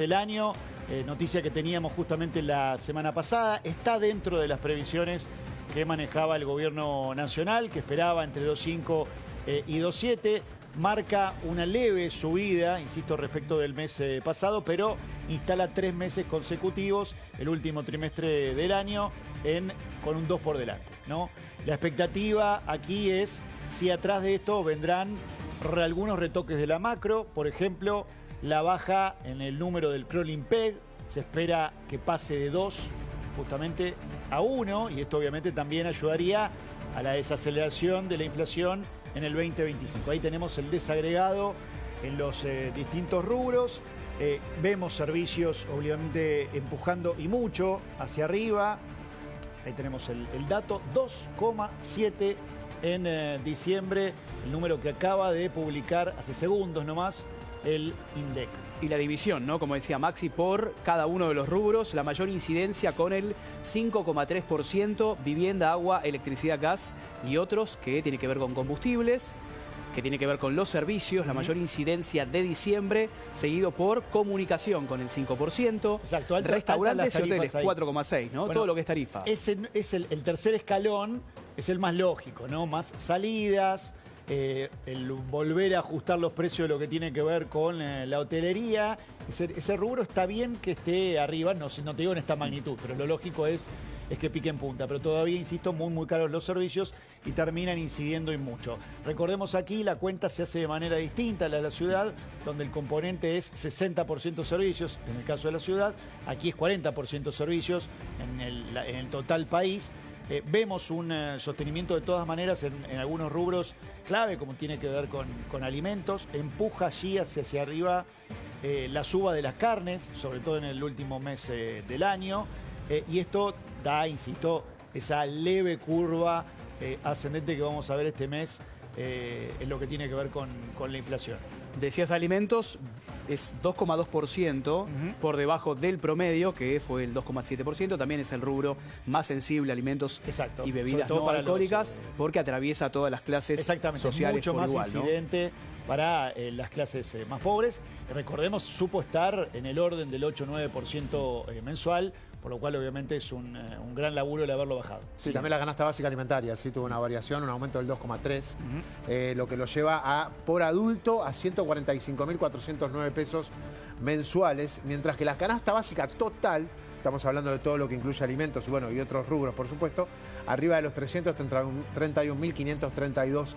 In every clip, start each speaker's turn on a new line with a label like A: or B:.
A: del año, noticia que teníamos justamente la semana pasada, está dentro de las previsiones que manejaba el gobierno nacional, que esperaba entre 2.5 y 2.7, marca una leve subida, insisto, respecto del mes pasado, pero instala 3 meses consecutivos, el último trimestre del año, con un 2 por delante, ¿no? La expectativa aquí es si atrás de esto vendrán algunos retoques de la macro, por ejemplo, la baja en el número del crawling peg, se espera que pase de 2 justamente a 1, y esto obviamente también ayudaría a la desaceleración de la inflación en el 2025. Ahí tenemos el desagregado en los distintos rubros. Vemos servicios obviamente empujando y mucho hacia arriba. Ahí tenemos el dato, 2,7 en diciembre, el número que acaba de publicar hace segundos nomás el INDEC.
B: Y la división, ¿no? Como decía Maxi, por cada uno de los rubros, la mayor incidencia con el 5,3%, vivienda, agua, electricidad, gas y otros, que tiene que ver con combustibles, que tiene que ver con los servicios, la mayor incidencia de diciembre, seguido por comunicación con el 5%,
A: exacto,
B: restaurantes y hoteles 4,6%, ¿no?
A: Bueno,
B: todo lo que es tarifa.
A: Es el tercer escalón, es el más lógico, ¿no? Más salidas, el volver a ajustar los precios de lo que tiene que ver con la hotelería. Ese rubro está bien que esté arriba, no te digo en esta magnitud, pero lo lógico es que pique en punta. Pero todavía, insisto, muy caros los servicios y terminan incidiendo en mucho. Recordemos aquí, la cuenta se hace de manera distinta a la de la ciudad, donde el componente es 60% servicios, en el caso de la ciudad. Aquí es 40% servicios en el total país. Vemos un sostenimiento de todas maneras en algunos rubros clave, como tiene que ver con alimentos. Empuja allí hacia arriba la suba de las carnes, sobre todo en el último mes del año. Y esto da, insisto, esa leve curva ascendente que vamos a ver este mes en lo que tiene que ver con la inflación.
B: Decías alimentos, es 2,2% por debajo del promedio, que fue el 2,7%. También es el rubro más sensible, alimentos y bebidas no alcohólicas, porque atraviesa todas las clases sociales
A: mucho
B: por
A: más
B: igual,
A: incidente, ¿no? Para las clases más pobres. Recordemos, supo estar en el orden del 8-9% mensual, por lo cual obviamente es un gran laburo el haberlo bajado.
C: Sí, también la canasta básica alimentaria, sí tuvo una variación, un aumento del 2,3%, lo que lo lleva por adulto a 145.409 pesos mensuales, mientras que la canasta básica total, estamos hablando de todo lo que incluye alimentos y otros rubros, por supuesto, arriba de los 331.532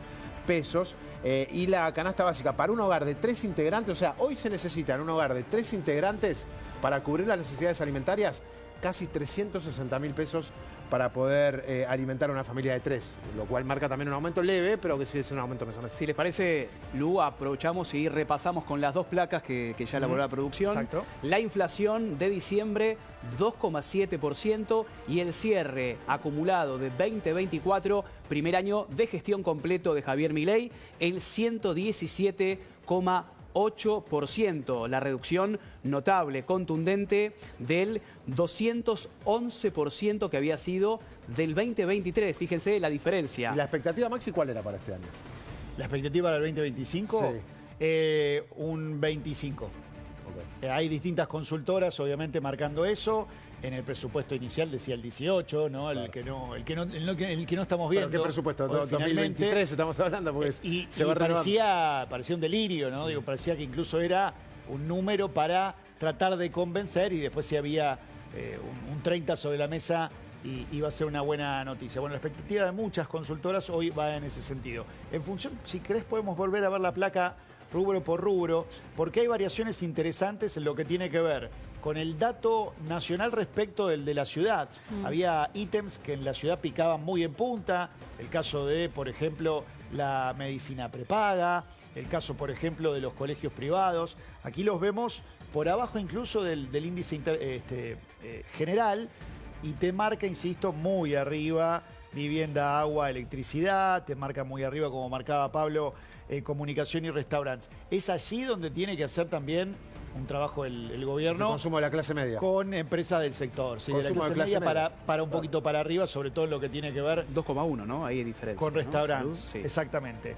C: pesos. Y la canasta básica para un hogar de 3 integrantes, o sea, hoy se necesita en un hogar de 3 integrantes para cubrir las necesidades alimentarias, casi 360.000 pesos para poder alimentar a una familia de 3, lo cual marca también un aumento leve, pero que sigue siendo un aumento mensual.
B: Si les parece, Lu, aprovechamos y repasamos con las dos placas que ya elaboró la producción.
A: Exacto.
B: La inflación de diciembre, 2,7%, y el cierre acumulado de 2024, primer año de gestión completo de Javier Milei, el 117,8%, la reducción notable, contundente, del 211% que había sido del 2023. Fíjense la diferencia.
C: ¿Y la expectativa, Maxi, cuál era para este año?
A: ¿La expectativa para el 2025?
C: Sí.
A: Un 25%.
C: Okay.
A: Hay distintas consultoras, obviamente, marcando eso. En el presupuesto inicial decía el 18, ¿no?
C: Claro.
A: el que no estamos viendo.
C: ¿Pero qué presupuesto?
A: Hoy,
C: 2023 estamos hablando, porque se va
A: parecía un delirio, ¿no? Digo, parecía que incluso era un número para tratar de convencer, y después si había un 30 sobre la mesa y iba a ser una buena noticia. Bueno, la expectativa de muchas consultoras hoy va en ese sentido. En función, si querés, podemos volver a ver la placa rubro por rubro, porque hay variaciones interesantes en lo que tiene que ver con el dato nacional respecto del de la ciudad. Había ítems que en la ciudad picaban muy en punta, el caso de, por ejemplo, la medicina prepaga, el caso, por ejemplo, de los colegios privados. Aquí los vemos por abajo incluso del índice general, y te marca, insisto, muy arriba vivienda, agua, electricidad, te marca muy arriba, como marcaba Pablo, comunicación y restaurantes. Es allí donde tiene que hacer también un trabajo el gobierno.
C: El consumo de la clase media.
A: Con empresas del sector, sí, de la clase media para un poquito para arriba, sobre todo lo que tiene que ver
B: 2,1, ¿no? Ahí hay diferencia.
A: con restaurantes,
B: ¿no? Sí.
A: Exactamente.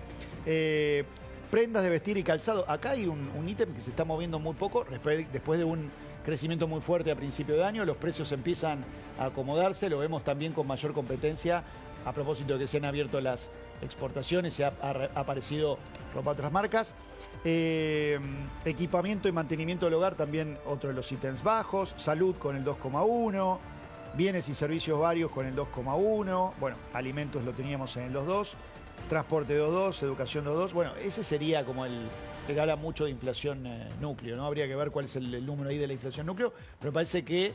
A: prendas de vestir y calzado. Acá hay un ítem que se está moviendo muy poco después de un crecimiento muy fuerte a principio de año. Los precios empiezan a acomodarse, lo vemos también con mayor competencia a propósito de que se han abierto las exportaciones, ha aparecido ropa a otras marcas. Equipamiento y mantenimiento del hogar también otro de los ítems bajos. Salud con el 2,1. Bienes y servicios varios con el 2,1. Bueno, alimentos lo teníamos en el 2,2. Transporte 2,2. Educación 2,2. Bueno, ese sería como el que habla mucho de inflación núcleo, ¿no? Habría que ver cuál es el número ahí de la inflación núcleo, pero parece que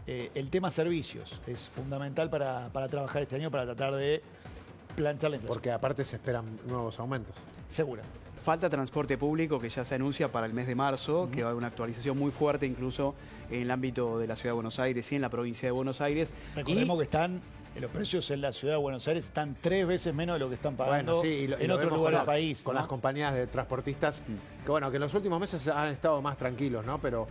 A: el tema servicios es fundamental para trabajar este año, para tratar de plantear la inflación.
C: Porque aparte se esperan nuevos aumentos.
A: Segura.
B: Falta transporte público, que ya se anuncia para el mes de marzo, que va a haber una actualización muy fuerte incluso en el ámbito de la Ciudad de Buenos Aires y en la provincia de Buenos Aires.
A: Recordemos que están los precios en la Ciudad de Buenos Aires están 3 veces menos de lo que están pagando en otros lugares del país.
C: Con las compañías de transportistas, que bueno, que en los últimos meses han estado más tranquilos, ¿no? Pero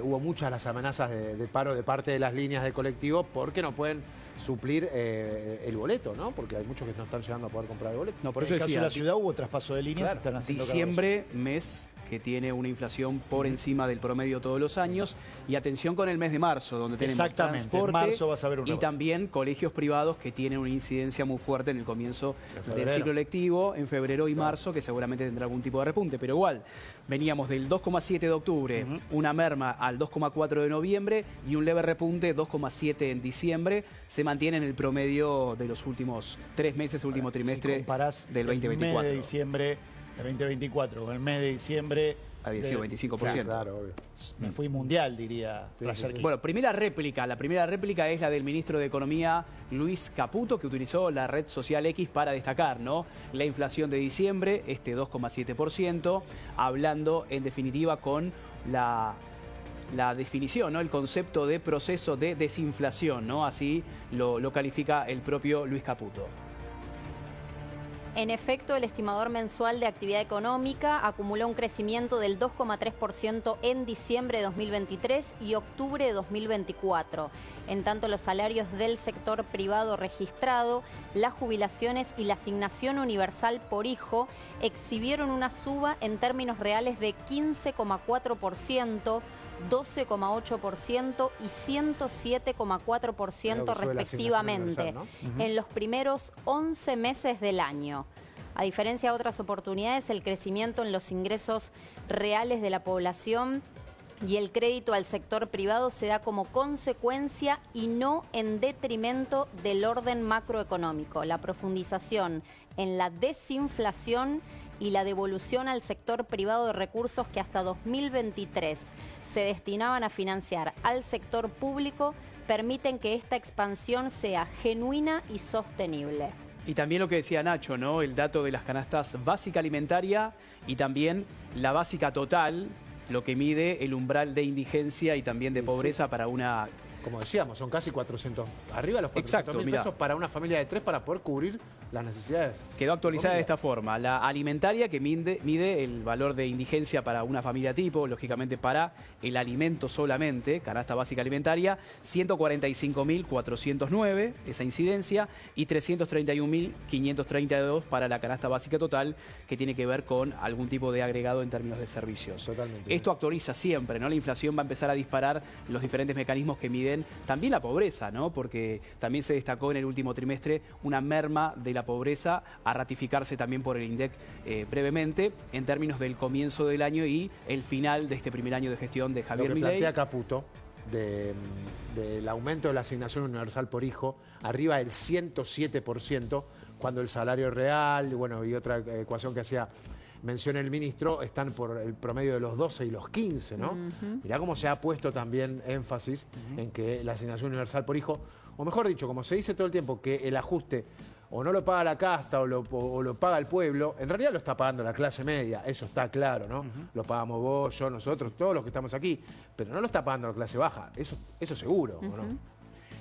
C: hubo muchas las amenazas de paro de parte de las líneas de colectivo porque no pueden suplir el boleto, ¿no? Porque hay muchos que no están llegando a poder comprar el boleto.
B: No, por
A: en
B: eso
A: el caso
B: decía,
A: de la ciudad hubo traspaso de líneas.
C: Claro.
A: Están haciendo
B: diciembre, mes que tiene una inflación por encima del promedio todos los años. Y atención con el mes de marzo, donde tenemos transporte
A: en marzo vas a ver
B: y también colegios privados que tienen una incidencia muy fuerte en el comienzo del ciclo lectivo, en febrero y marzo, que seguramente tendrá algún tipo de repunte. Pero igual, veníamos del 2,7 de octubre, una merma al 2,4 de noviembre y un leve repunte 2,7 en diciembre. Se mantiene en el promedio de los últimos 3 meses, último trimestre del 2024.
A: El mes de diciembre del 2024 con el mes de diciembre
B: había sido 25%.
C: Claro, obvio.
A: Me fui mundial, diría.
B: Bueno, primera réplica. La primera réplica es la del ministro de Economía, Luis Caputo, que utilizó la red social X para destacar, ¿no? La inflación de diciembre, este 2,7%, hablando en definitiva con la definición, ¿no? El concepto de proceso de desinflación, ¿no? Así lo califica el propio Luis Caputo.
D: En efecto, el estimador mensual de actividad económica acumuló un crecimiento del 2,3% en diciembre de 2023 y octubre de 2024. En tanto, los salarios del sector privado registrado, las jubilaciones y la asignación universal por hijo exhibieron una suba en términos reales de 15,4%, 12,8% y 107,4% respectivamente, ¿no? En los primeros 11 meses del año. A diferencia de otras oportunidades, el crecimiento en los ingresos reales de la población y el crédito al sector privado se da como consecuencia y no en detrimento del orden macroeconómico. La profundización en la desinflación y la devolución al sector privado de recursos que hasta 2023 se destinaban a financiar al sector público permiten que esta expansión sea genuina y sostenible.
B: Y también lo que decía Nacho, ¿no? El dato de las canastas básica alimentaria y también la básica total, lo que mide el umbral de indigencia y también de pobreza para una...
C: Como decíamos, son casi 400, arriba de los 400.000 pesos para una familia de 3 para poder cubrir las necesidades.
B: Quedó actualizada de esta forma. La alimentaria, que mide el valor de indigencia para una familia tipo, lógicamente para el alimento solamente, canasta básica alimentaria, 145.409, esa incidencia, y 331.532 para la canasta básica total, que tiene que ver con algún tipo de agregado en términos de servicios.
C: Totalmente.
B: Esto actualiza siempre, ¿no? La inflación va a empezar a disparar los diferentes mecanismos que miden también la pobreza, ¿no? Porque también se destacó en el último trimestre una merma de la pobreza a ratificarse también por el INDEC brevemente en términos del comienzo del año y el final de este primer año de gestión de Javier Milei.
C: Lo que plantea Caputo del aumento de la asignación universal por hijo arriba del 107% cuando el salario real, bueno, y otra ecuación que hacía mención el ministro, están por el promedio de los 12 y los 15, ¿no? Mirá cómo se ha puesto también énfasis en que la asignación universal por hijo, o mejor dicho, como se dice todo el tiempo, que el ajuste o no lo paga la casta o lo paga el pueblo, en realidad lo está pagando la clase media, eso está claro, ¿no? Lo pagamos vos, yo, nosotros, todos los que estamos aquí, pero no lo está pagando la clase baja, eso seguro, ¿o no?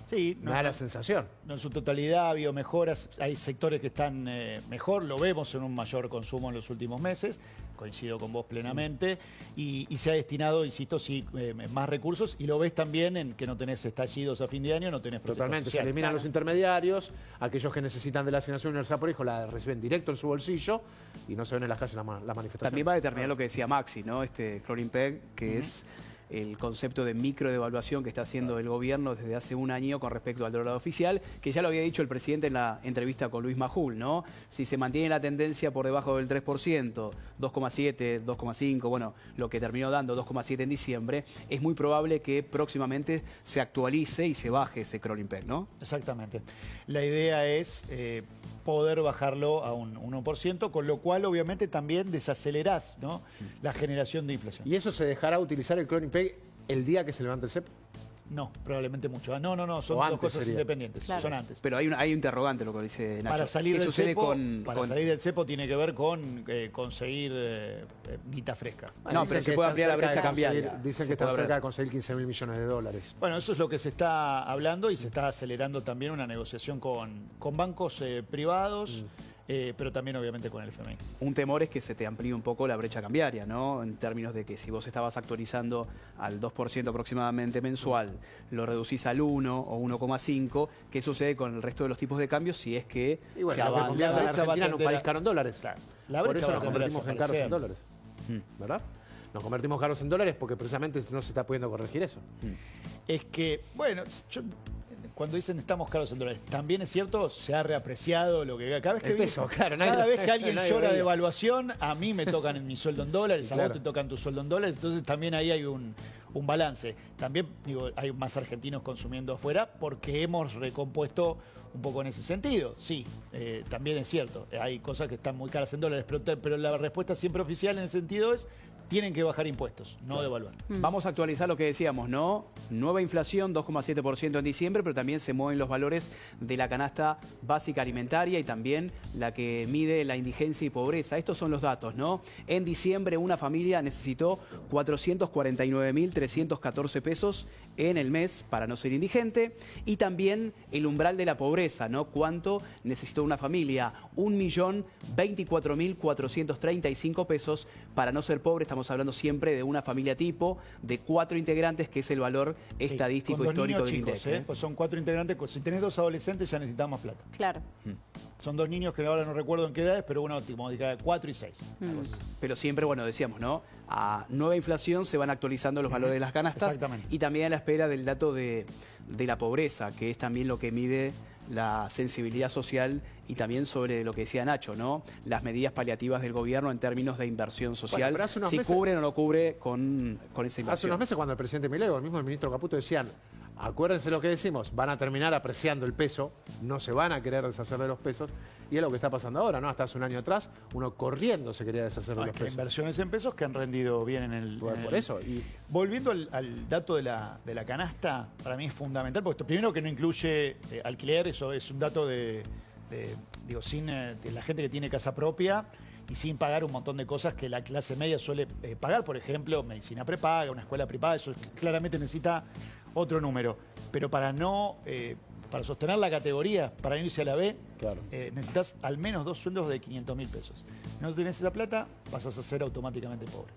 A: Sí,
C: Me da la sensación.
A: No, en su totalidad ha habido mejoras, hay sectores que están mejor, lo vemos en un mayor consumo en los últimos meses, coincido con vos plenamente, y se ha destinado, insisto, sí, más recursos, y lo ves también en que no tenés estallidos a fin de año, no tenés protesta
C: Totalmente,
A: social.
C: se eliminan los intermediarios, aquellos que necesitan de la asignación universal por hijo la reciben directo en su bolsillo y no se ven en las calles la manifestación.
B: También va a determinar lo que decía Maxi, ¿no? Este Cloring Peg, que es el concepto de microdevaluación que está haciendo el gobierno desde hace un año con respecto al dólar oficial, que ya lo había dicho el presidente en la entrevista con Luis Majul, ¿no? Si se mantiene la tendencia por debajo del 3%, 2,7, 2,5, bueno, lo que terminó dando 2,7 en diciembre, es muy probable que próximamente se actualice y se baje ese Cloring Peg, ¿no?
A: Exactamente. La idea es poder bajarlo a un 1%, con lo cual obviamente también desacelerás, ¿no?, la generación de inflación.
C: ¿Y eso se dejará utilizar el Cloring Peg el día que se levante el CEP?
A: No, probablemente mucho. No, son
C: O
A: dos
C: antes
A: cosas
C: sería.
A: independientes,
D: Claro.
A: son antes.
B: Pero hay un interrogante, lo que dice Nacho.
A: Para salir
B: ¿Qué
A: del
B: sucede
A: cepo,
B: con
A: salir del cepo tiene que ver con conseguir guita fresca.
B: No, pero se puede ampliar la brecha cambiaria.
C: Dicen
B: Se
C: que está
B: puede
C: cerca
B: hablar.
C: de conseguir 15.000 millones de dólares.
A: Bueno, eso es lo que se está hablando y se está acelerando también una negociación con bancos privados, pero también obviamente con el FMI.
B: Un temor es que se te amplíe un poco la brecha cambiaria, ¿no? En términos de que si vos estabas actualizando al 2% aproximadamente mensual, lo reducís al 1 o 1,5, ¿qué sucede con el resto de los tipos de cambios si es que
C: Y bueno,
B: se
C: lo que
B: avanza?
C: convierte a
A: La brecha va a
C: Argentina en un
A: tender
C: país
A: a-
C: caro en dólares.
A: Claro. La
C: Por
A: brecha
C: eso
A: va a
C: nos
A: tender a
C: convertimos en caros en
A: desaparecer.
C: dólares. ¿Verdad? Nos convertimos caros en dólares porque precisamente no se está pudiendo corregir eso.
A: Es que, bueno, cuando dicen estamos caros en dólares, también es cierto, se ha reapreciado lo que cada vez que
C: El peso, claro, nadie
A: cada
C: lo-
A: vez que alguien
C: nadie
A: llora
C: lo
A: de
C: veía.
A: evaluación, a mí me tocan en mi sueldo en dólares, a
C: Claro.
A: vos te tocan tu sueldo en dólares, entonces también ahí hay un balance. También digo, hay más argentinos consumiendo afuera porque hemos recompuesto un poco en ese sentido. Sí, también es cierto, hay cosas que están muy caras en dólares, pero la respuesta siempre oficial en ese sentido es tienen que bajar impuestos, no devaluar.
B: Vamos a actualizar lo que decíamos, ¿no? Nueva inflación, 2,7% en diciembre, pero también se mueven los valores de la canasta básica alimentaria y también la que mide la indigencia y pobreza. Estos son los datos, ¿no? En diciembre una familia necesitó 449.314 pesos en el mes para no ser indigente, y también el umbral de la pobreza, ¿no? ¿Cuánto necesitó una familia? 1.024.435 pesos para no ser pobre. Estamos hablando siempre de una familia tipo, de 4 integrantes, que es el valor estadístico
A: con dos
B: histórico
A: niños
B: del
A: chicos,
B: INDEC.
A: pues son 4 integrantes. Si tenés 2 adolescentes ya necesitas más plata.
D: Claro.
A: Son 2 niños que ahora no recuerdo en qué edades, pero uno tipo de 4 y 6.
B: Pero siempre, bueno, decíamos, ¿no? A nueva inflación se van actualizando los valores de las canastas.
A: Exactamente.
B: Y también a la espera del dato de la pobreza, que es también lo que mide la sensibilidad social, y también sobre lo que decía Nacho, ¿no? Las medidas paliativas del gobierno en términos de inversión social,
C: pero hace unos
B: si
C: meses-
B: cubre o no cubre con esa
C: Hace
B: inversión.
C: unos meses cuando el presidente Milei o el mismo ministro Caputo decían, acuérdense lo que decimos, van a terminar apreciando el peso, no se van a querer deshacer de los pesos, y es lo que está pasando ahora, ¿no? Hasta hace un año atrás, uno corriendo se quería deshacer de
A: No,
C: los
A: es que
C: pesos.
A: inversiones en pesos que han rendido bien en el...
C: Por
A: en el-
C: por eso. Y
A: Volviendo al dato de la canasta, para mí es fundamental, porque primero que no incluye alquiler, eso es un dato digo, sin de la gente que tiene casa propia y sin pagar un montón de cosas que la clase media suele pagar, por ejemplo, medicina prepaga, una escuela prepaga, eso claramente necesita otro número. Pero para para sostener la categoría, para irse a la B,
C: Claro.
A: necesitas al menos 2 sueldos de 500.000 pesos. Si no tenés esa plata, pasas a ser automáticamente pobre.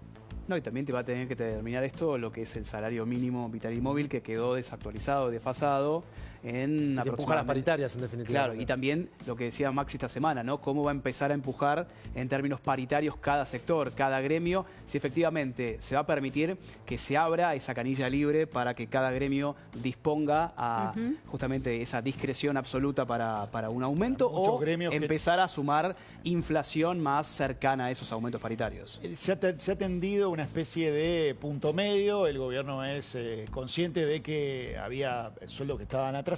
B: No, y también te va a tener que determinar esto, lo que es el salario mínimo vital y móvil, que quedó desactualizado, desfasado en
C: que empuja las
B: aproximadamente...
C: paritarias, en definitiva.
B: Claro, y también lo que decía Maxi esta semana, ¿no? Cómo va a empezar a empujar en términos paritarios cada sector, cada gremio, si efectivamente se va a permitir que se abra esa canilla libre para que cada gremio disponga a justamente esa discreción absoluta para un aumento,
A: Muchos
B: o
A: gremios que-
B: empezar a sumar inflación más cercana a esos aumentos paritarios.
A: Se ha tendido una especie de punto medio. El gobierno es consciente de que había sueldos que estaban atrasados.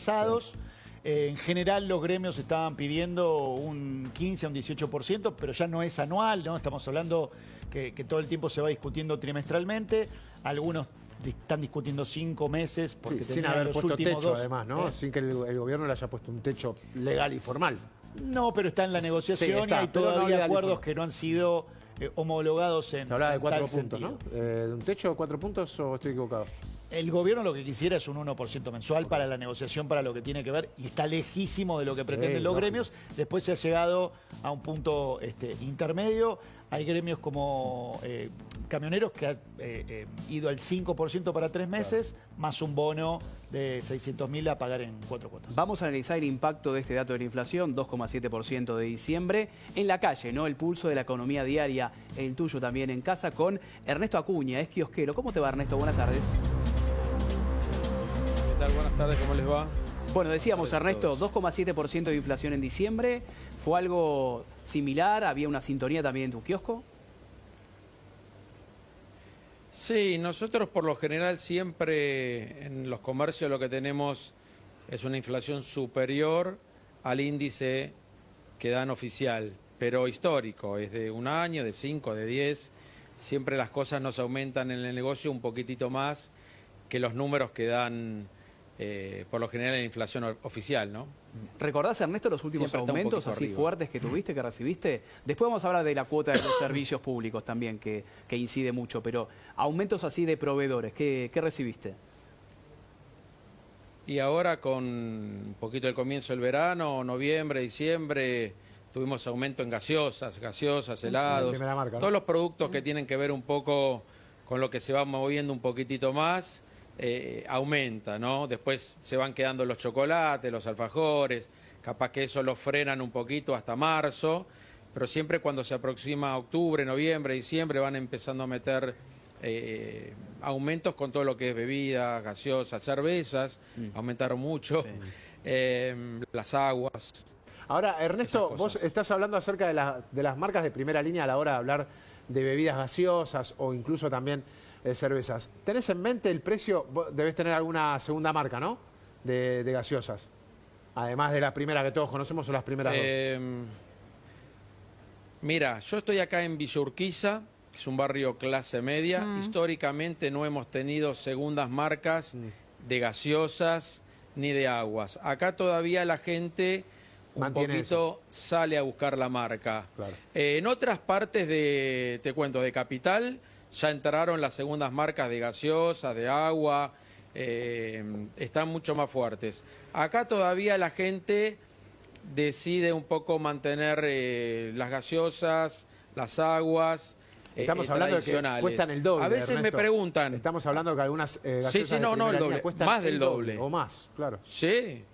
A: En general, los gremios estaban pidiendo un 15 a un 18%, pero ya no es anual, ¿no? Estamos hablando que todo el tiempo se va discutiendo trimestralmente. Algunos están discutiendo 5 meses porque
C: Sí, sin
A: tenían
C: haber
A: los
C: puesto
A: últimos
C: techo,
A: 2.
C: además, ¿no? Sin que el gobierno le haya puesto un techo legal y formal.
A: No, pero está en la negociación
C: Sí, está,
A: y hay
C: pero no
A: todavía
C: legal y
A: acuerdos
C: formal.
A: que no han sido homologados en
C: Se hablaba de
A: en
C: 4
A: tal
C: puntos,
A: sentido.
C: ¿no? ¿De un techo de 4 puntos o estoy equivocado?
A: El gobierno lo que quisiera es un 1% mensual para la negociación, para lo que tiene que ver, y está lejísimo de lo que pretenden los gremios. Después se ha llegado a un punto intermedio. Hay gremios como camioneros que han ido al 5% para 3 meses, más un bono de 600.000 a pagar en 4 cuotas.
B: Vamos a analizar el impacto de este dato de la inflación, 2,7% de diciembre, en la calle, ¿no? El pulso de la economía diaria, el tuyo también en casa, con Ernesto Acuña, es kiosquero. ¿Cómo te va, Ernesto? Buenas tardes.
E: ¿Qué tal? Buenas tardes, ¿cómo les va?
B: Bueno, decíamos, Ernesto, 2,7% de inflación en diciembre. ¿Fue algo similar? ¿Había una sintonía también en tu kiosco?
E: Sí, nosotros por lo general siempre en los comercios lo que tenemos es una inflación superior al índice que dan oficial, pero histórico, es de 1 año, de 5, de 10. Siempre las cosas nos aumentan en el negocio un poquitito más que los números que dan por lo general en la inflación oficial, ¿no?
B: ¿Recordás, Ernesto, los últimos aumentos así
E: arriba.
B: fuertes que tuviste, que recibiste? Después vamos a hablar de la cuota de los servicios públicos también, que incide mucho, pero aumentos así de proveedores, ¿qué recibiste?
E: Y ahora con un poquito el comienzo del verano, noviembre, diciembre, tuvimos aumento en gaseosas, helados,
C: Primera marca, ¿no?
E: todos los productos que tienen que ver un poco con lo que se va moviendo un poquitito más. Aumenta, ¿no? Después se van quedando los chocolates, los alfajores, capaz que eso lo frenan un poquito hasta marzo, pero siempre cuando se aproxima octubre, noviembre, diciembre van empezando a meter aumentos con todo lo que es bebidas, gaseosas, cervezas, aumentaron mucho, las aguas.
C: Ahora, Ernesto, vos estás hablando acerca de las marcas de primera línea a la hora de hablar de bebidas gaseosas o incluso también cervezas. ¿Tenés en mente el precio? Vos debés tener alguna segunda marca, ¿no? De gaseosas. Además de la primera que todos conocemos o las primeras dos.
E: Mira, yo estoy acá en Villa Urquiza, que es un barrio clase media. Históricamente no hemos tenido segundas marcas de gaseosas ni de aguas. Acá todavía la gente un
C: Mantiene
E: poquito sale a buscar la marca.
C: Claro.
E: En otras partes de, te cuento, de Capital, ya entraron las segundas marcas de gaseosas, de agua, están mucho más fuertes. Acá todavía la gente decide un poco mantener las gaseosas, las aguas.
C: Estamos hablando de que cuestan el doble.
E: A veces
C: Ernesto.
E: me preguntan.
C: Estamos hablando de que algunas gaseosas
E: Sí, no,
C: de primera
E: el doble.
C: línea cuestan
E: Más del
C: el
E: doble.
C: O más, claro.
E: Sí,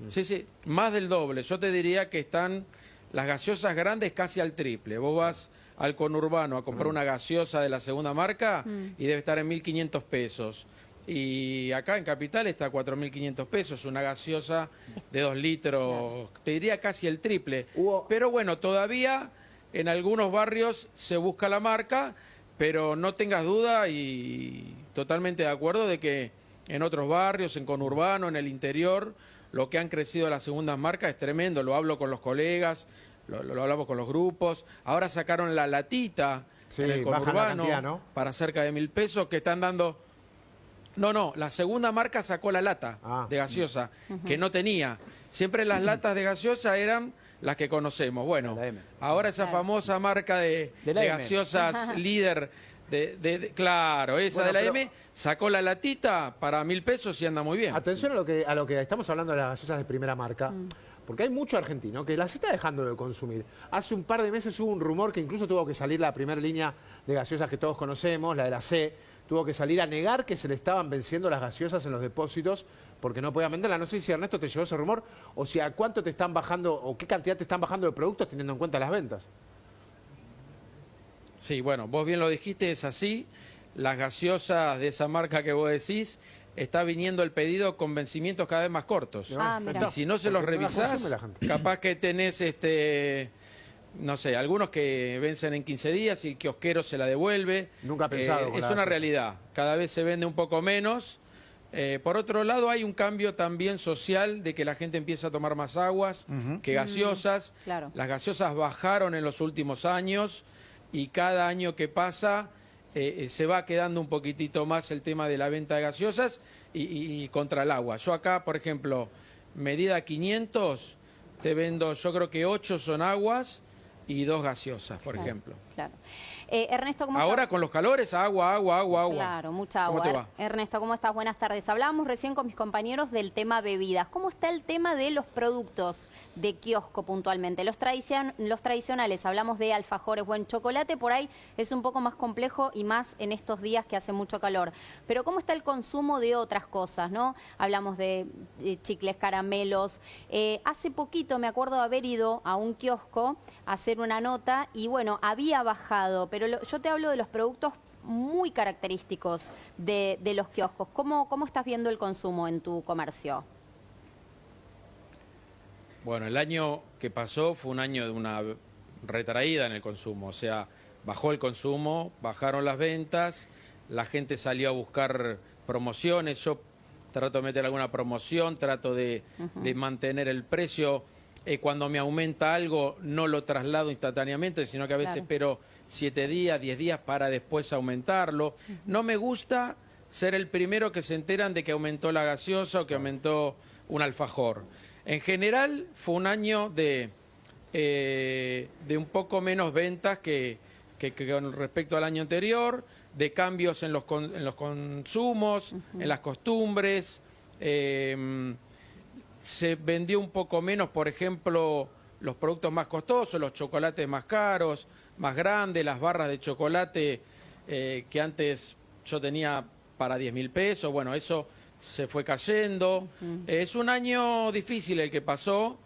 E: sí, más del doble. Yo te diría que están las gaseosas grandes casi al triple. Vos vas al conurbano a comprar una gaseosa de la segunda marca y debe estar en 1.500 pesos. Y acá en Capital está a 4.500 pesos, una gaseosa de 2 litros, te diría casi el triple. Pero bueno, todavía en algunos barrios se busca la marca, pero no tengas duda y totalmente de acuerdo de que en otros barrios, en conurbano, en el interior, lo que han crecido las segundas marcas es tremendo. Lo hablo con los colegas, lo hablamos con los grupos. Ahora sacaron la latita en el conurbano
C: cantidad, ¿no?
E: para cerca de 1.000 pesos que están dando. No, la segunda marca sacó la lata de gaseosa, que no tenía. Siempre las latas de gaseosa eran las que conocemos. Bueno, ahora esa famosa marca de gaseosas líder, claro, esa de la M, sacó la latita para 1.000 pesos y anda muy bien.
C: Atención a lo que estamos hablando de las gaseosas de primera marca. Porque hay mucho argentino que las está dejando de consumir. Hace un par de meses hubo un rumor que incluso tuvo que salir la primera línea de gaseosas que todos conocemos, la de la C, tuvo que salir a negar que se le estaban venciendo las gaseosas en los depósitos porque no podía venderla. No sé si Ernesto te llegó ese rumor o si a cuánto te están bajando o qué cantidad te están bajando de productos teniendo en cuenta las ventas.
E: Sí, bueno, vos bien lo dijiste, es así. Las gaseosas de esa marca que vos decís, está viniendo el pedido con vencimientos cada vez más cortos.
D: Mirá.
E: Y si no se los revisás, capaz que tenés, no sé, algunos que vencen en 15 días y el kiosquero se la devuelve.
C: Nunca he pensado.
E: Es una realidad. Cada vez se vende un poco menos. Por otro lado, hay un cambio también social de que la gente empieza a tomar más aguas que gaseosas.
D: Claro.
E: Las gaseosas bajaron en los últimos años y cada año que pasa se va quedando un poquitito más el tema de la venta de gaseosas y contra el agua. Yo acá, por ejemplo, medida 500, te vendo, yo creo que 8 son aguas y 2 gaseosas, por ejemplo.
D: Claro. Ernesto, ¿cómo
E: Ahora
D: estás?
E: con los calores, agua.
D: Claro, mucha agua.
E: ¿Cómo te va?
D: Ernesto, ¿cómo estás? Buenas tardes. Hablábamos recién con mis compañeros del tema bebidas. ¿Cómo está el tema de los productos de kiosco puntualmente? Los tradicionales, hablamos de alfajores, buen chocolate, por ahí es un poco más complejo y más en estos días que hace mucho calor. Pero ¿cómo está el consumo de otras cosas, no? Hablamos de chicles, caramelos. Hace poquito me acuerdo de haber ido a un kiosco a hacer una nota y bueno, había bajado, pero yo te hablo de los productos muy característicos de los kioscos. ¿Cómo estás viendo el consumo en tu comercio?
E: Bueno, el año que pasó fue un año de una retraída en el consumo, o sea, bajó el consumo, bajaron las ventas, la gente salió a buscar promociones, yo trato de meter alguna promoción, trato de mantener el precio. Cuando me aumenta algo no lo traslado instantáneamente, sino que a veces espero 7 días, 10 días para después aumentarlo. No me gusta ser el primero que se enteran de que aumentó la gaseosa o que aumentó un alfajor. En general fue un año de un poco menos ventas que con respecto al año anterior, de cambios en los consumos, en las costumbres. Se vendió un poco menos, por ejemplo, los productos más costosos, los chocolates más caros, más grandes, las barras de chocolate que antes yo tenía para 10.000 pesos. Bueno, eso se fue cayendo. Es un año difícil el que pasó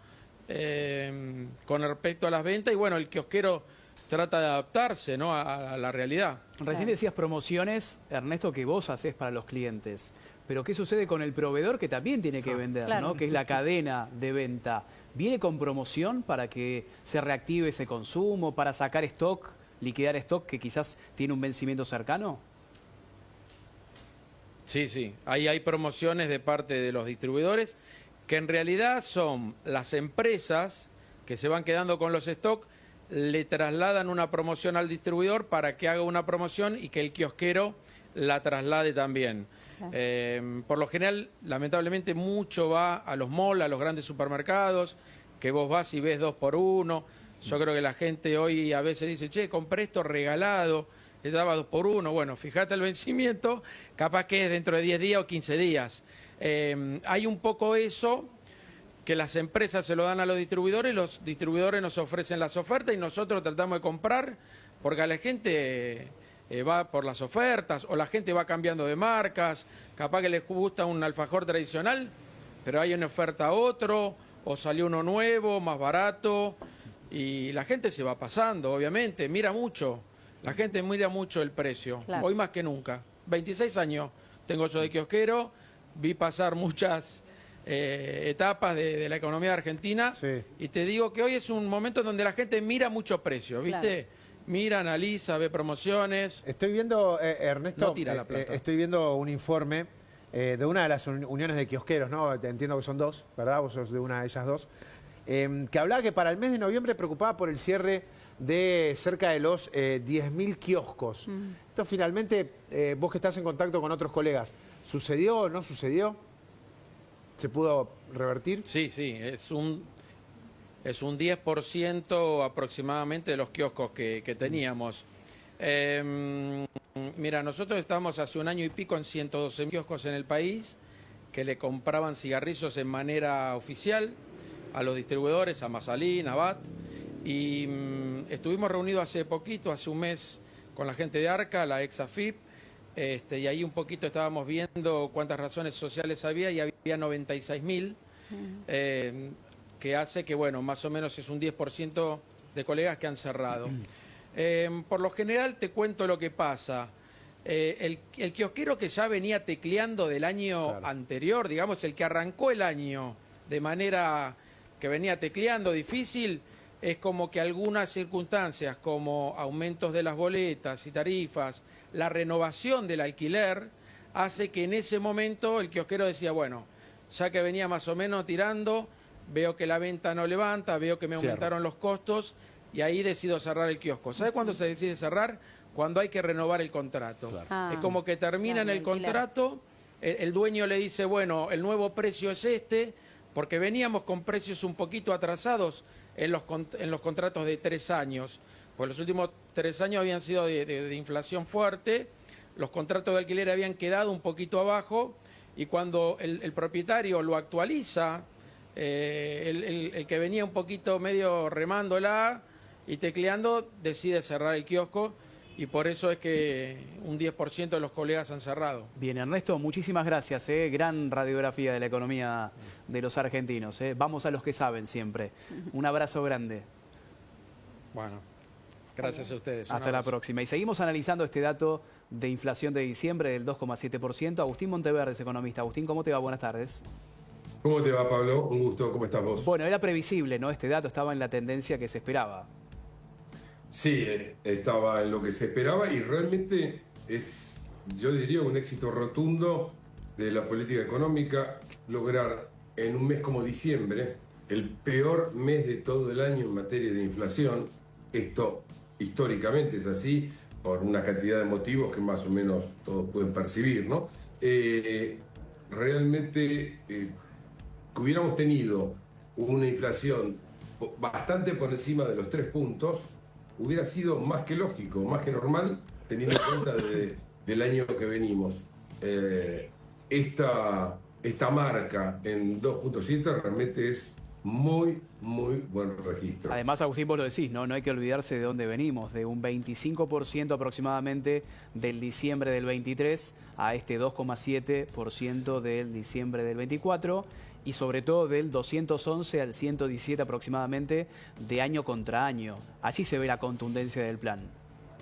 E: con respecto a las ventas y bueno, el kiosquero trata de adaptarse, ¿no?, a la realidad.
B: Recién decías promociones, Ernesto, que vos haces para los clientes. Pero ¿qué sucede con el proveedor que también tiene que vender, ¿no? Que es la cadena de venta? ¿Viene con promoción para que se reactive ese consumo, para sacar stock, liquidar stock que quizás tiene un vencimiento cercano?
E: Sí. Ahí hay promociones de parte de los distribuidores que en realidad son las empresas que se van quedando con los stock, le trasladan una promoción al distribuidor para que haga una promoción y que el kiosquero la traslade también. Por lo general, lamentablemente, mucho va a los malls, a los grandes supermercados, que vos vas y ves 2 por 1. Yo creo que la gente hoy a veces dice, che, compré esto regalado, le daba 2 por 1. Bueno, fíjate el vencimiento, capaz que es dentro de 10 días o 15 días. Hay un poco eso, que las empresas se lo dan a los distribuidores nos ofrecen las ofertas y nosotros tratamos de comprar, porque a la gente va por las ofertas, o la gente va cambiando de marcas, capaz que les gusta un alfajor tradicional, pero hay una oferta a otro, o salió uno nuevo, más barato, y la gente se va pasando, obviamente, mira mucho, la gente mira mucho el precio, hoy más que nunca. 26 años tengo yo de kiosquero, vi pasar muchas etapas de la economía argentina, y te digo que hoy es un momento donde la gente mira mucho precio, ¿viste? Mira, analiza, ve promociones.
C: Estoy viendo, Ernesto,
E: no tira la plata.
C: Estoy viendo un informe de una de las uniones de kiosqueros, ¿no? Entiendo que son 2, ¿verdad? Vos sos de una de ellas 2. Que hablaba que para el mes de noviembre preocupaba por el cierre de cerca de los 10.000 kioscos. Esto finalmente, vos que estás en contacto con otros colegas, ¿sucedió o no sucedió? ¿Se pudo revertir?
E: Sí, es un 10% aproximadamente de los kioscos que teníamos. Mira, nosotros estamos hace un año y pico en 112 kioscos en el país que le compraban cigarrillos en manera oficial a los distribuidores, a Masalín, a BAT, y estuvimos reunidos hace poquito, hace un mes, con la gente de ARCA, la ex AFIP, y ahí un poquito estábamos viendo cuántas razones sociales había, y había 96.000, que hace que, bueno, más o menos es un 10% de colegas que han cerrado. Por lo general, te cuento lo que pasa. El kiosquero que ya venía tecleando del año anterior, digamos, el que arrancó el año de manera que venía tecleando difícil, es como que algunas circunstancias, como aumentos de las boletas y tarifas, la renovación del alquiler, hace que en ese momento el kiosquero decía, bueno, ya que venía más o menos tirando, veo que la venta no levanta, veo que me aumentaron los costos y ahí decido cerrar el kiosco. ¿Sabe cuándo se decide cerrar? Cuando hay que renovar el contrato. Es como que terminan el contrato, el dueño le dice, bueno, el nuevo precio es este, porque veníamos con precios un poquito atrasados en los contratos de 3 años. Pues los últimos 3 años habían sido de inflación fuerte, los contratos de alquiler habían quedado un poquito abajo y cuando el propietario lo actualiza, el que venía un poquito medio remándola y tecleando decide cerrar el kiosco y por eso es que un 10% de los colegas han cerrado.
B: Bien, Ernesto, muchísimas gracias. Gran radiografía de la economía de los argentinos. Vamos a los que saben siempre. Un abrazo grande.
E: Bueno, gracias a ustedes.
B: Hasta la próxima. Y seguimos analizando este dato de inflación de diciembre del 2,7%. Agustín Monteverde es economista. Agustín, ¿cómo te va? Buenas tardes.
F: ¿Cómo te va, Pablo? Un gusto. ¿Cómo estás vos?
B: Bueno, era previsible, ¿no? Este dato estaba en la tendencia que se esperaba.
F: Sí, estaba en lo que se esperaba y realmente es, yo diría, un éxito rotundo de la política económica lograr en un mes como diciembre, el peor mes de todo el año en materia de inflación. Esto históricamente es así, por una cantidad de motivos que más o menos todos pueden percibir, ¿no? Realmente que hubiéramos tenido una inflación bastante por encima de los 3 puntos, hubiera sido más que lógico, más que normal, teniendo en cuenta del año que venimos. Esta marca en 2.7 realmente es muy buen registro.
B: Además, Agustín, vos lo decís, ¿no? No hay que olvidarse de dónde venimos, de un 25% aproximadamente del diciembre del 23 a este 2,7% del diciembre del 24 y sobre todo del 211 al 117 aproximadamente de año contra año. Allí se ve la contundencia del plan.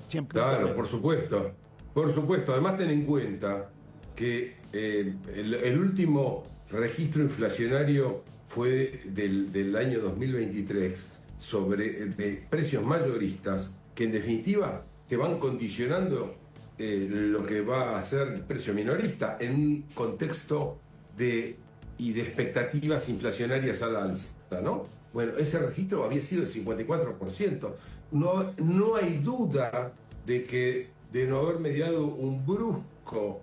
A: Siempre.
F: Claro, por supuesto. Por supuesto. Además, ten en cuenta que el último registro inflacionario fue del año 2023 de precios mayoristas que en definitiva te van condicionando lo que va a ser el precio minorista en un contexto de expectativas inflacionarias al alza, ¿no? Bueno, ese registro había sido el 54%. No hay duda de no haber mediado un brusco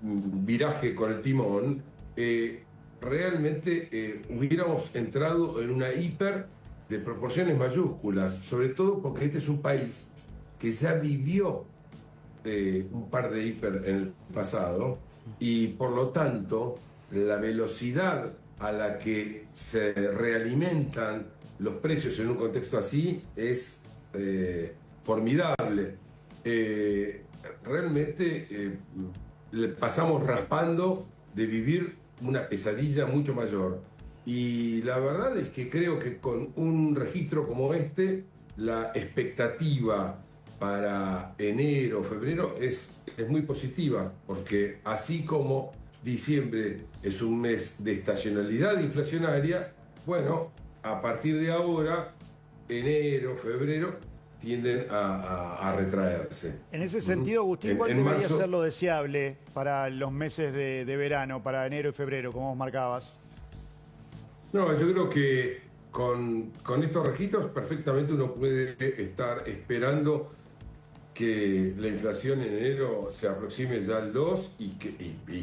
F: viraje con el timón, realmente hubiéramos entrado en una hiper de proporciones mayúsculas, sobre todo porque este es un país que ya vivió un par de hiper en el pasado y por lo tanto la velocidad a la que se realimentan los precios en un contexto así es formidable. Realmente pasamos raspando de vivir una pesadilla mucho mayor. Y la verdad es que creo que con un registro como este, la expectativa para enero, febrero es muy positiva, porque así como diciembre es un mes de estacionalidad inflacionaria, bueno, a partir de ahora, enero, febrero, tienden a retraerse.
A: En ese sentido, Agustín, ¿cuál debería ser lo deseable para los meses de verano, para enero y febrero, como vos marcabas?
F: No, yo creo que con estos registros perfectamente uno puede estar esperando que la inflación en enero se aproxime ya al 2 y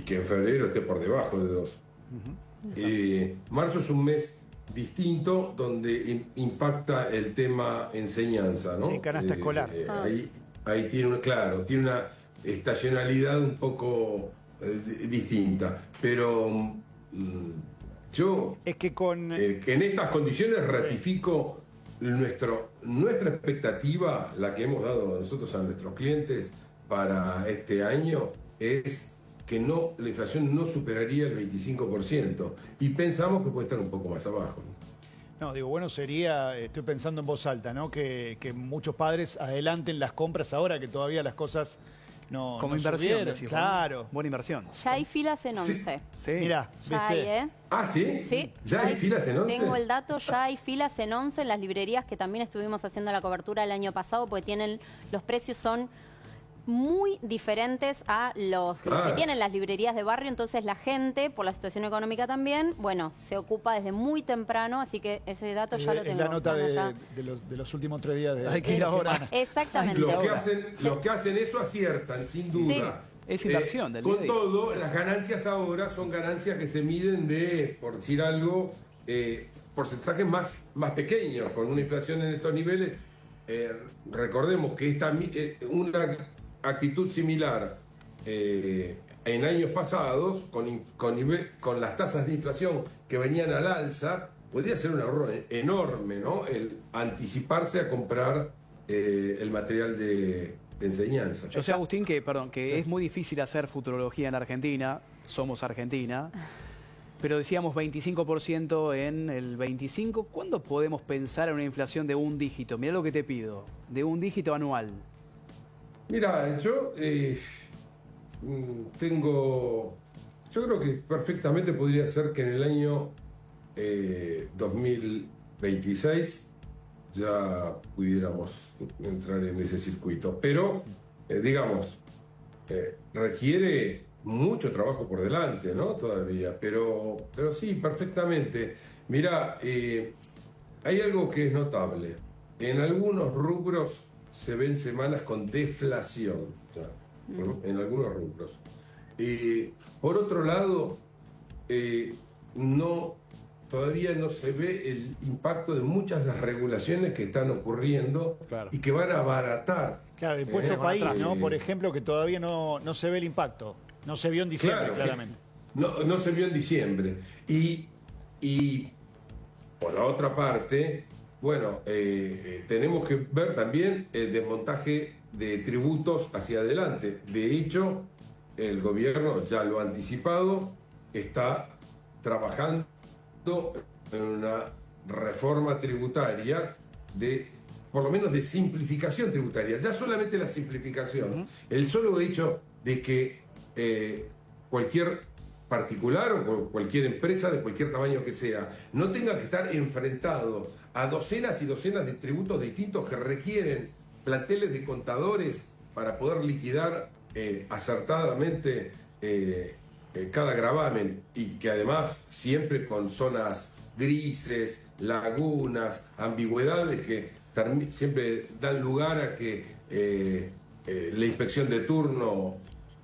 F: que en febrero esté por debajo de 2. Marzo es un mes distinto donde impacta el tema enseñanza, ¿no?
A: Sí, canasta escolar.
F: Ahí tiene una estacionalidad un poco distinta, pero yo
A: es que
F: en estas condiciones ratifico nuestra expectativa, la que hemos dado nosotros a nuestros clientes para este año, es que la inflación no superaría el 25% y pensamos que puede estar un poco más abajo.
A: No, digo, bueno sería, estoy pensando en voz alta, ¿no? Que muchos padres adelanten las compras ahora que todavía las cosas no
B: como
A: no
B: inversión, decís,
A: claro.
B: Buena inversión.
D: Ya hay filas en 11.
B: Sí.
A: Mirá,
D: Ya
A: ¿viste?
D: hay,
F: Ah, ¿sí?
D: Sí.
F: ¿Ya hay filas en 11?
D: Tengo el dato, ya hay filas en 11 en las librerías que también estuvimos haciendo la cobertura el año pasado, porque los precios son muy diferentes a los que tienen las librerías de barrio, entonces la gente, por la situación económica también, bueno, se ocupa desde muy temprano, así que ese dato ya lo tengo.
A: Es la nota de los últimos 3 días de
B: Hay que ir ahora.
A: semana.
D: Exactamente.
F: Los que hacen eso aciertan, sin duda.
D: Sí.
B: Es inversión del día a
F: Con
B: día.
F: todo, las ganancias ahora son ganancias que se miden de, por decir algo, porcentajes más pequeños. Con una inflación en estos niveles, recordemos que una actitud similar en años pasados, con las tasas de inflación que venían al alza, podría ser un ahorro enorme, ¿no? El anticiparse a comprar el material de enseñanza.
B: Yo sé, Agustín, que es muy difícil hacer futurología en Argentina, somos Argentina, pero decíamos 25% en el 25. ¿Cuándo podemos pensar en una inflación de un dígito? Mirá lo que te pido, de un dígito anual.
F: Mira, yo creo que perfectamente podría ser que en el año 2026 ya pudiéramos entrar en ese circuito. Pero, requiere mucho trabajo por delante, ¿no? Todavía, pero sí, perfectamente. Mira, hay algo que es notable. En algunos rubros se ven semanas con deflación, en algunos rubros. Por otro lado, todavía no se ve el impacto de muchas desregulaciones que están ocurriendo y que van a abaratar.
A: Claro, el impuesto país, ¿no? Por ejemplo, que todavía no se ve el impacto. No se vio en diciembre, claro, claramente.
F: No se vio en diciembre. Y por la otra parte, bueno, tenemos que ver también el desmontaje de tributos hacia adelante. De hecho, el gobierno ya lo ha anticipado, está trabajando en una reforma tributaria por lo menos de simplificación tributaria. Ya solamente la simplificación, el solo hecho de que cualquier particular o cualquier empresa de cualquier tamaño que sea no tenga que estar enfrentado a docenas y docenas de tributos distintos que requieren planteles de contadores para poder liquidar acertadamente cada gravamen, y que además siempre con zonas grises, lagunas, ambigüedades que siempre dan lugar a que la inspección de turno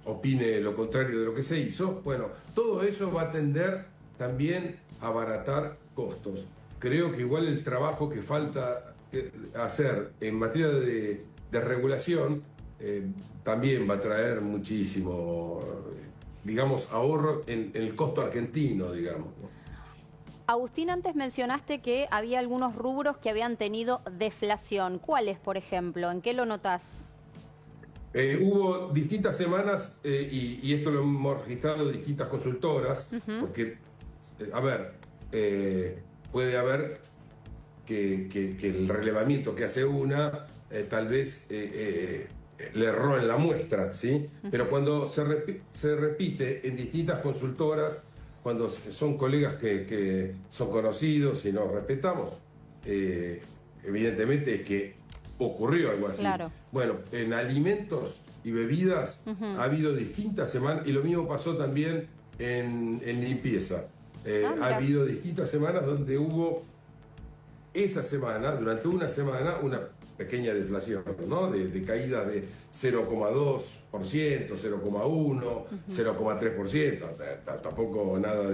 F: opine lo contrario de lo que se hizo. Bueno, todo eso va a tender también a abaratar costos. Creo que igual el trabajo que falta hacer en materia de regulación también va a traer muchísimo, ahorro en el costo argentino, digamos.
D: Agustín, antes mencionaste que había algunos rubros que habían tenido deflación. ¿Cuáles, por ejemplo? ¿En qué lo notás?
F: Hubo distintas semanas, y esto lo hemos registrado de distintas consultoras, porque, puede haber que el relevamiento que hace una tal vez le erró en la muestra, ¿sí? Pero cuando se repite en distintas consultoras, cuando son colegas que son conocidos y nos respetamos, evidentemente es que ocurrió algo así.
D: Claro.
F: Bueno, en alimentos y bebidas ha habido distintas semanas, y lo mismo pasó también en limpieza. Ha habido distintas semanas donde hubo esa semana, durante una semana, una pequeña deflación, ¿no? De caída de 0,2%, 0,1%, 0,3%, tampoco nada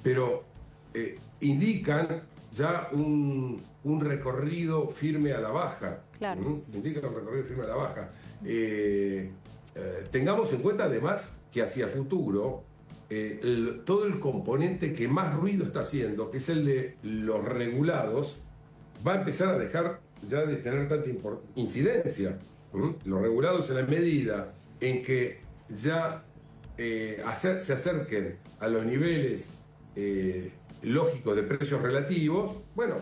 F: pero indican ya un recorrido firme a la baja.
D: Claro.
F: Indican un recorrido firme a la baja. Tengamos en cuenta además que hacia futuro todo el componente que más ruido está haciendo, que es el de los regulados, va a empezar a dejar ya de tener tanta incidencia. Los regulados, en la medida en que ya se acerquen a los niveles lógicos de precios relativos, bueno,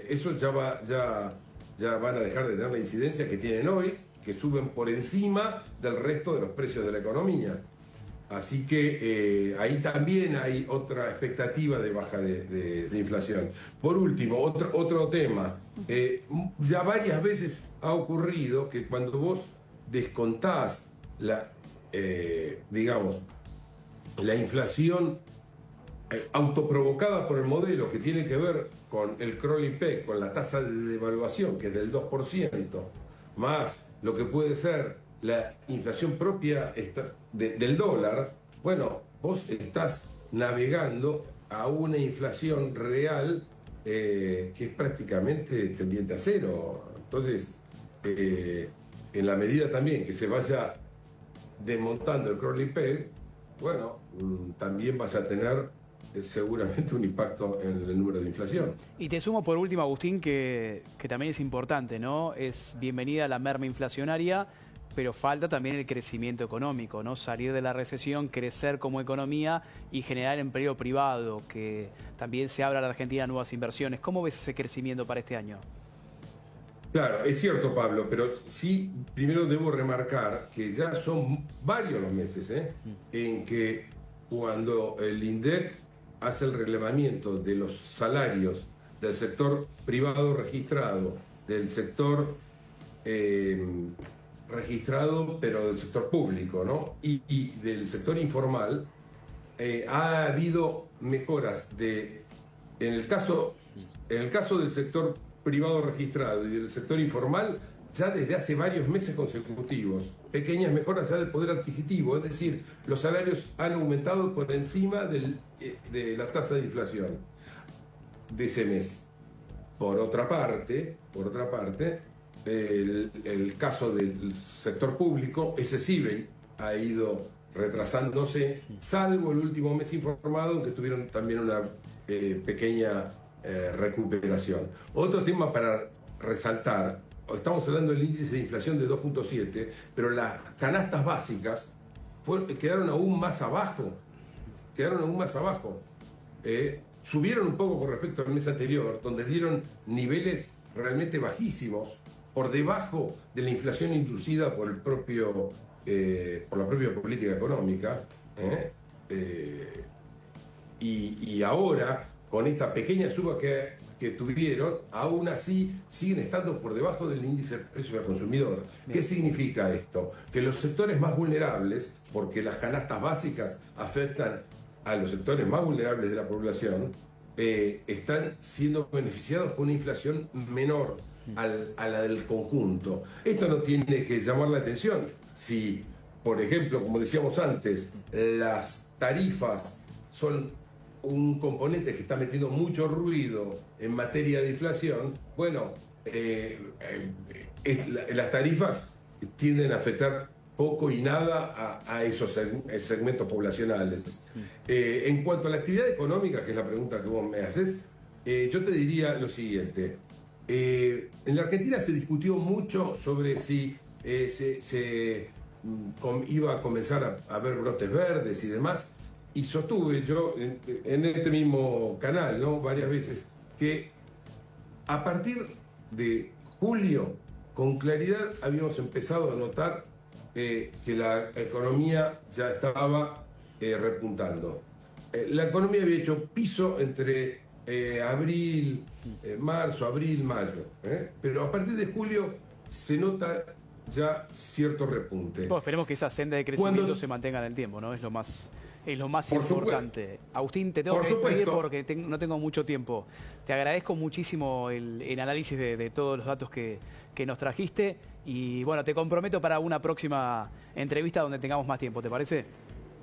F: eso ya van a dejar de tener la incidencia que tienen hoy, que suben por encima del resto de los precios de la economía. Así que ahí también hay otra expectativa de baja de inflación. Por último, otro tema. Ya varias veces ha ocurrido que cuando vos descontás la inflación autoprovocada por el modelo, que tiene que ver con el crawling peg, con la tasa de devaluación, que es del 2%, más lo que puede ser la inflación propia del dólar, bueno, vos estás navegando a una inflación real que es prácticamente tendiente a cero. Entonces, en la medida también que se vaya desmontando el crawling peg, bueno, también vas a tener seguramente un impacto en el número de inflación.
B: Y te sumo por último, Agustín, que también es importante, ¿no? Es bienvenida la merma inflacionaria, pero falta también el crecimiento económico, ¿no? Salir de la recesión, crecer como economía y generar empleo privado, que también se abra a la Argentina a nuevas inversiones. ¿Cómo ves ese crecimiento para este año?
F: Claro, es cierto, Pablo, pero sí, primero debo remarcar que ya son varios los meses en que cuando el INDEC hace el relevamiento de los salarios del sector privado registrado, del sector registrado, pero del sector público, ¿no? Y del sector informal, ha habido mejoras en el caso del sector privado registrado y del sector informal, ya desde hace varios meses consecutivos, pequeñas mejoras ya del poder adquisitivo, es decir, los salarios han aumentado por encima de la tasa de inflación de ese mes. Por otra parte, el caso del sector público, ese sí ha ido retrasándose, salvo el último mes informado, en que tuvieron también una pequeña recuperación. Otro tema para resaltar, estamos hablando del índice de inflación de 2.7, pero las canastas básicas quedaron aún más abajo. Subieron un poco con respecto al mes anterior, donde dieron niveles realmente bajísimos, por debajo de la inflación inducida por la propia política económica. Y ahora, con esta pequeña suba que tuvieron, aún así siguen estando por debajo del índice de precios al consumidor. Bien. ¿Qué significa esto? Que los sectores más vulnerables, porque las canastas básicas afectan a los sectores más vulnerables de la población, están siendo beneficiados con una inflación menor a la del conjunto. Esto no tiene que llamar la atención. Si, por ejemplo, como decíamos antes, las tarifas son un componente que está metiendo mucho ruido en materia de inflación, bueno, las tarifas tienden a afectar poco y nada a esos segmentos poblacionales. En cuanto a la actividad económica, que es la pregunta que vos me haces, yo te diría lo siguiente. En la Argentina se discutió mucho sobre si iba a comenzar a haber brotes verdes y demás. Y sostuve yo en este mismo canal, ¿no?, varias veces, que a partir de julio, con claridad habíamos empezado a notar que la economía ya estaba repuntando. La economía había hecho piso entre marzo, abril, mayo. Pero a partir de julio se nota ya cierto repunte.
B: Bueno, esperemos que esa senda de crecimiento se mantenga en el tiempo, ¿no? Es lo más importante. Agustín, te tengo que despedir porque no tengo mucho tiempo. Te agradezco muchísimo el análisis de todos los datos que nos trajiste y bueno, te comprometo para una próxima entrevista donde tengamos más tiempo, ¿te parece?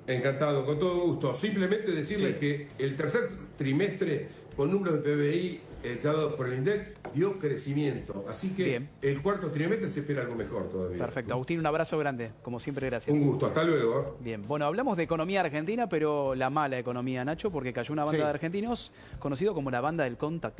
F: Encantado, con todo gusto. Simplemente decirles que el tercer trimestre, con números de PBI echados por el INDEC, dio crecimiento. Así que bien, el cuarto trimestre se espera algo mejor todavía.
B: Perfecto. Agustín, un abrazo grande. Como siempre, gracias.
F: Un gusto. Hasta luego.
B: Bien. Bueno, hablamos de economía argentina, pero la mala economía, Nacho, porque cayó una banda de argentinos conocido como la banda del Contact.